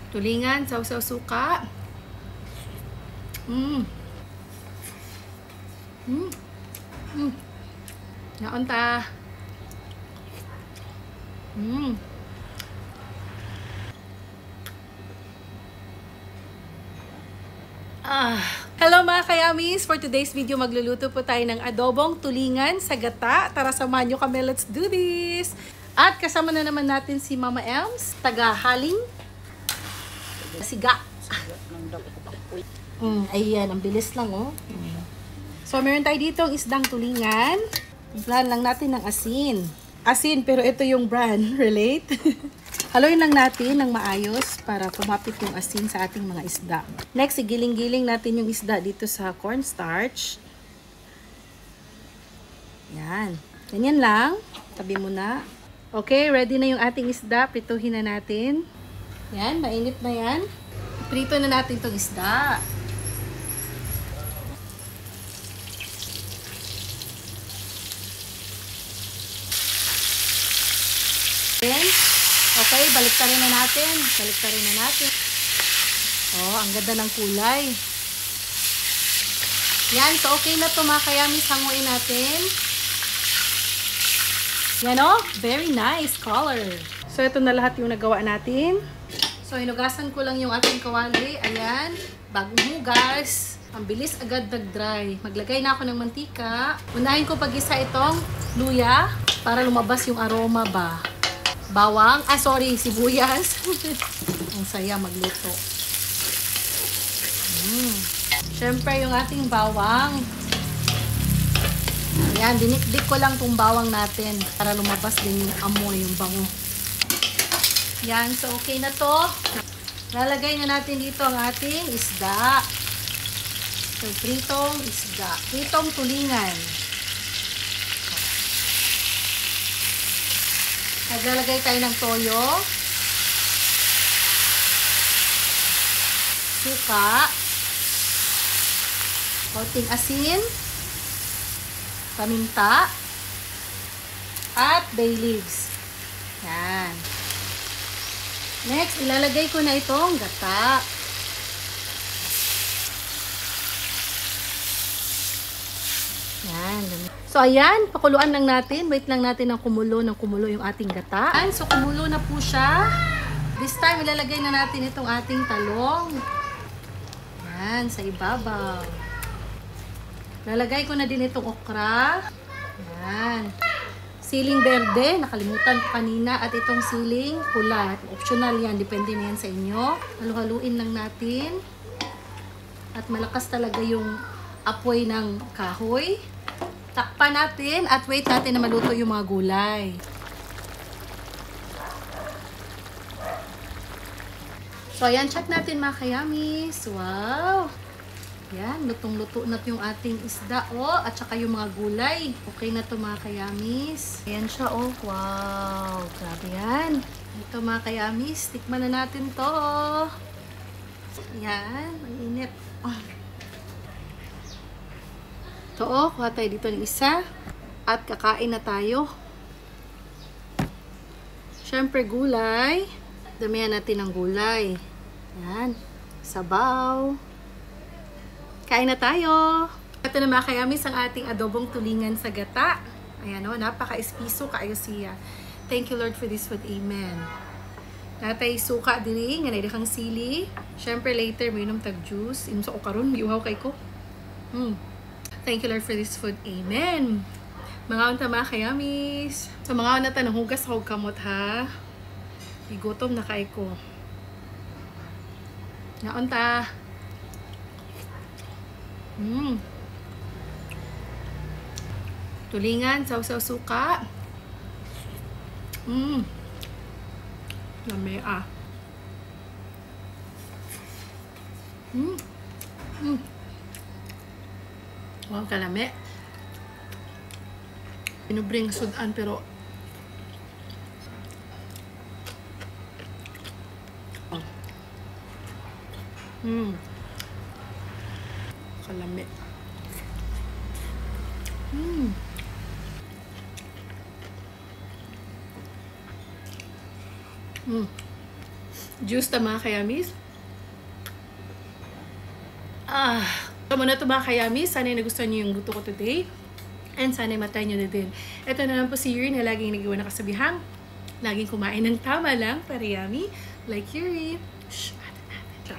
Tulingan, sausaw suka. Mm. Mm. Mm. Naon ta. Mm. Hello mga kayamis! For today's video, magluluto po tayo ng adobong tulingan sa gata. Tara, samahan nyo kami. Let's do this! At kasama na naman natin si Mama Elms, taga-haling siga. Ayan, ang bilis lang oh. So, meron tayo dito ang isdang tulingan. Plan lang natin ng asin. Asin, pero ito yung brand. Relate? Haluin lang natin ng maayos para kumapit yung asin sa ating mga isda. Next, igiling-giling natin yung isda dito sa cornstarch. Yan. Ganyan lang. Tabi mo na. Okay, ready na yung ating isda. Prituhin na natin. Yan, mainit na yan. Prito na natin itong isda. Okay, baliktarin na natin. Baliktarin na natin. Oh, ang ganda ng kulay. Yan, so okay na ito mga kayamis. Hanguin natin. Yan oh, very nice color. So ito na lahat yung nagawa natin. So hinugasan ko lang yung ating kawali. Ayan, bagong hugas. Ang bilis agad nag-dry. Maglagay na ako ng mantika. Unahin ko pag-isa itong luya para lumabas yung aroma ba. Bawang, sibuyas. Ang saya magluto. Siyempre yung ating bawang. Ayan, dinikdik ko lang tong bawang natin para lumabas din yung amoy, yung bango. Yan, so okay na to. Lalagay na natin dito ang ating isda. So, pritong isda. Pritong tulingan. Naglalagay tayo ng toyo. Suka. Konting asin. Paminta. At bay leaves. Yan. Next, ilalagay ko na itong gata. Yan. So, ayan. Pakuluan lang natin. Wait lang natin ng kumulo yung ating gata. Ayan. So, kumulo na po siya. This time, ilalagay na natin itong ating talong. Yan. Sa ibabaw. Lalagay ko na din itong okra. Yan. Siling berde. Nakalimutan ko kanina. At itong siling pula. Optional yan. Depende na yan sa inyo. Halu-haluin lang natin. At malakas talaga yung apoy ng kahoy. Takpan natin at wait natin na maluto yung mga gulay. So, ayan, check natin mga kayamis. Wow! Yan, lutong-luto na yung ating isda, oh, at saka yung mga gulay. Okay na to mga kayamis. Ayan siya, oh. Wow! Grabe yan. Ito mga kayamis, tikman na natin to. Yan, ang init. Oh. Ito, oh, kuha tayo dito ng isa. At kakain na tayo. Siyempre, gulay. Damihan natin ng gulay. Yan. Sabaw. Kain na tayo. Ito na mga kayamis ang ating adobong tulingan sa gata. Ayan o, napaka-espiso kaayo siya. Thank you Lord for this food. Amen. Natay suka diri, nga naidakang sili. Siyempre later, may inom tag-juice. Inom sa ko karon, iuhaw kay ko. Thank you Lord for this food. Amen. Mga unta mga kayamis. So mga unta nang hugas ako kamot ha. Igutom na kay ko. Mga unta. Tulingan, sausaw suka. Lame ah. Wow, kalame. Pinubring sudan pero kalame. juice ta mga kayamis. Tama na ito mga kayamis. Sana nagustuhan niyo yung luto ko today. And sana matry nyo na din. Ito na lang po si Yuri na laging nagawa na kasabihang. Laging kumain ng tama lang para yummy. Like Yuri. Shh, atin natin.